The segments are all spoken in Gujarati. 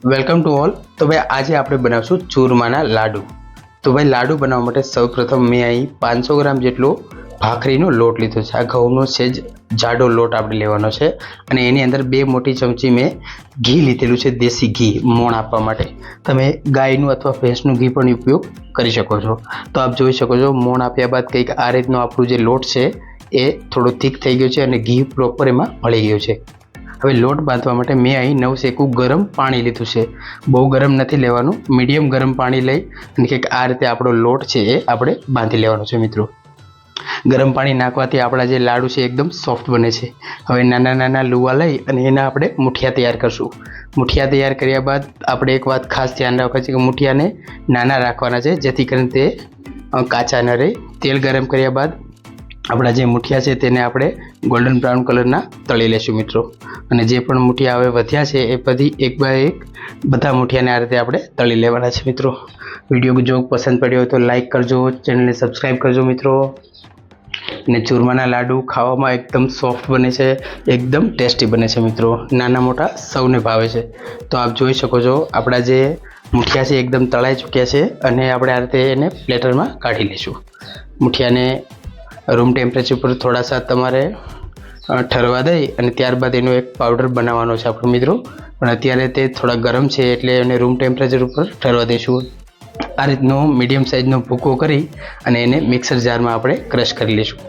Welcome to all. તો ભાઈ આજે આપણે બનાવશું ચૂરમાના લાડુ। તો ભાઈ લાડુ બનાવવા માટે સૌપ્રથમ મેં અહીં 500 ગ્રામ જેટલો ભાખરીનો લોટ લીધો છે। આ ઘઉંનો સેજ જાડો લોટ આપણે લેવાનો છે અને એની અંદર 2 મોટી ચમચી મેં ઘી લીધેલું છે, દેશી ઘી મોણ આપવા માટે। તમે ગાયનું અથવા ભેંસનું ઘી પણ ઉપયોગ કરી શકો છો। તો આપ જોઈ શકો છો મોણ આપ્યા બાદ કંઈક આ રીતનો આપણું જે લોટ છે એ થોડો થીક થઈ ગયો છે અને ઘી પ્રોપર એમાં ભળી ગયું છે। હવે લોટ બાંધવા માટે મેં અહીં 9 શેકું ગરમ પાણી લીધું છે। બહુ ગરમ નથી લેવાનું, મીડિયમ ગરમ પાણી લઈ અને કંઈક આ રીતે આપણો લોટ છે એ આપણે બાંધી લેવાનો છે મિત્રો। ગરમ પાણી નાખવાથી આપણા જે લાડુ છે એકદમ સોફ્ટ બને છે। હવે નાના નાના લુવા લઈ અને એના આપણે મુઠિયા તૈયાર કરશું। મુઠિયા તૈયાર કર્યા બાદ આપણે એક વાત ખાસ ધ્યાન રાખવા છે કે મુઠિયાને નાના રાખવાના છે, જેથી કરીને તે કાચા ન રહે। તેલ ગરમ કર્યા બાદ આપણા જે મુઠિયા છે તેને આપણે ગોલ્ડન બ્રાઉન કલરના તળી લેશું મિત્રો। અને જે પણ મુઠિયા હવે વધ્યા છે એ બધી એક બાય એક બધા મુઠિયાને આ રીતે આપણે તળી લેવાના છે મિત્રો। વિડીયો જો પસંદ પડ્યો હોય તો લાઈક કરજો, ચેનલને સબસ્ક્રાઈબ કરજો મિત્રો। અને ચૂરમાના લાડુ ખાવામાં એકદમ સોફ્ટ બને છે, એકદમ ટેસ્ટી બને છે મિત્રો। નાના મોટા સૌને ભાવે છે। તો આપ જોઈ શકો છો આપણા જે મુઠિયા છે એકદમ તળાઈ ચૂક્યા છે અને આપણે આ રીતે એને પ્લેટરમાં કાઢી લઈશું। મુઠિયાને રૂમ ટેમ્પરેચર પર થોડા સા તમારે ઠરવા દઈ અને ત્યારબાદ એનો એક પાવડર બનાવવાનો છે આપણો મિત્રો, પણ અત્યારે તે થોડા ગરમ છે એટલે એને રૂમ ટેમ્પરેચર ઉપર ઠરવા દઈશું। આ રીતનો મીડિયમ સાઇઝનો ભૂકો કરી અને એને મિક્સર જારમાં આપણે ક્રશ કરી લઈશું,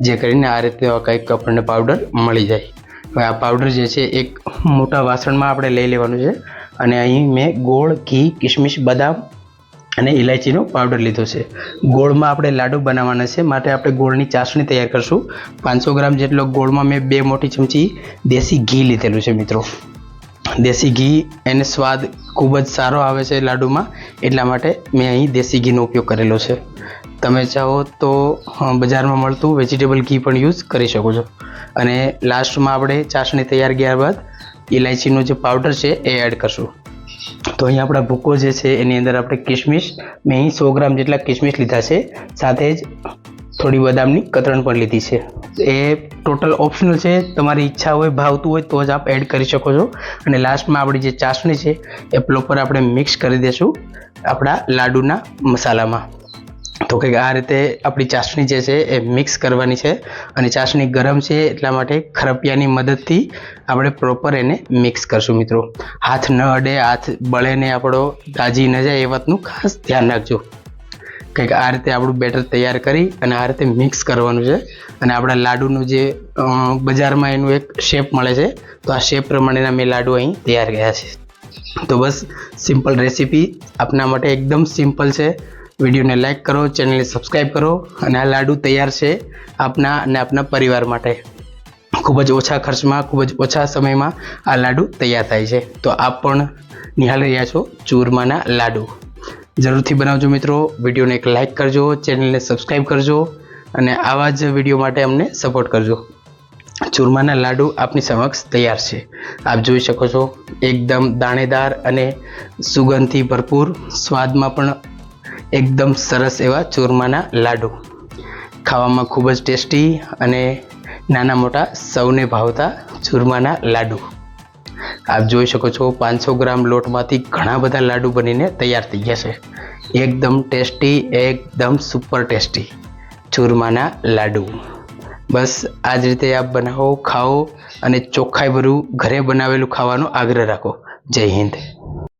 જે કરીને આ રીતે કંઈક આપણને પાવડર મળી જાય। હવે આ પાવડર જે છે એક મોટા વાસણમાં આપણે લઈ લેવાનું છે અને અહીં મેં ગોળ, ઘી, કિશમિશ, બદામ અને ઇલાયચીનો પાવડર લીધો છે। ગોળમાં આપણે લાડુ બનાવવાના છે, માટે આપણે ગોળની ચાસણી તૈયાર કરશું। 500 ગ્રામ જેટલો ગોળમાં મેં 2 મોટી ચમચી દેશી ઘી લીધેલું છે મિત્રો। દેશી ઘી એને સ્વાદ ખૂબ જ સારો આવે છે લાડુમાં, એટલા માટે મેં અહીં દેશી ઘીનો ઉપયોગ કરેલો છે। તમે ચાહો તો બજારમાં મળતું વેજીટેબલ ઘી પણ યુઝ કરી શકો છો। અને લાસ્ટમાં આપણે ચાસણી તૈયાર ગયા બાદ ઇલાયચીનો જે પાવડર છે એ એડ કરશું। તો અહીં આપણા ભૂકો જે છે એની અંદર આપણે કિશમિશ, મેં અહીં 100 ગ્રામ જેટલા કિશમિશ લીધા છે, સાથે જ થોડી બદામની કતરણ પણ લીધી છે। એ ટોટલ ઓપ્શનલ છે, તમારી ઈચ્છા હોય, ભાવતું હોય તો જ આપ એડ કરી શકો છો। અને લાસ્ટમાં આપણી જે ચાસણી છે એ પ્રોપર આપણે મિક્સ કરી દઈશું આપણા લાડુના મસાલામાં। તો કંઈક આ રીતે આપણી ચાસણી જે છે એ મિક્સ કરવાની છે અને ચાસણી ગરમ છે એટલા માટે ખરપિયાની મદદથી આપણે પ્રોપર એને મિક્સ કરશું મિત્રો। હાથ ન અડે, હાથ બળે ને આપણો દાજી ન જાય એ વાતનું ખાસ ધ્યાન રાખજો। કંઈક આ રીતે આપણું બેટર તૈયાર કરી અને આ રીતે મિક્સ કરવાનું છે અને આપણા લાડુનું જે બજારમાં એનું એક શેપ મળે છે, તો આ શેપ પ્રમાણેના મેં લાડુ અહીં તૈયાર ગયા છે। તો બસ સિમ્પલ રેસીપી આપના માટે એકદમ સિમ્પલ છે। વિડીયોને લાઈક કરો, ચેનલને સબસ્ક્રાઈબ કરો અને આ લાડુ તૈયાર છે આપના અને આપના પરિવાર માટે। ખૂબ જ ઓછા ખર્ચમાં, ખૂબ જ ઓછા સમયમાં આ લાડુ તૈયાર થાય છે। તો આપ પણ નિહાળી રહ્યા છો ચૂરમાના લાડુ, જરૂરથી બનાવજો મિત્રો। વિડીયોને એક લાઈક કરજો, ચેનલને સબસ્ક્રાઈબ કરજો અને આવા જ વિડીયો માટે અમને સપોર્ટ કરજો। ચૂરમાના લાડુ આપની સમક્ષ તૈયાર છે, આપ જોઈ શકો છો એકદમ દાણેદાર અને સુગંધથી ભરપૂર, સ્વાદમાં પણ એકદમ સરસ એવા ચૂરમાના લાડુ, ખાવામાં ખૂબ જ ટેસ્ટી અને નાના મોટા સૌને ભાવતા ચૂરમાના લાડુ। આપ જોઈ શકો છો 500 ગ્રામ લોટમાંથી ઘણા બધા લાડુ બનીને તૈયાર થઈ ગયા છે। એકદમ ટેસ્ટી, એકદમ સુપર ટેસ્ટી ચૂરમાના લાડુ। બસ આ જ રીતે આપ બનાવો, ખાઓ અને ચોખ્ખાઈ ભર્યું ઘરે બનાવેલું ખાવાનો આગ્રહ રાખો। જય હિન્દ।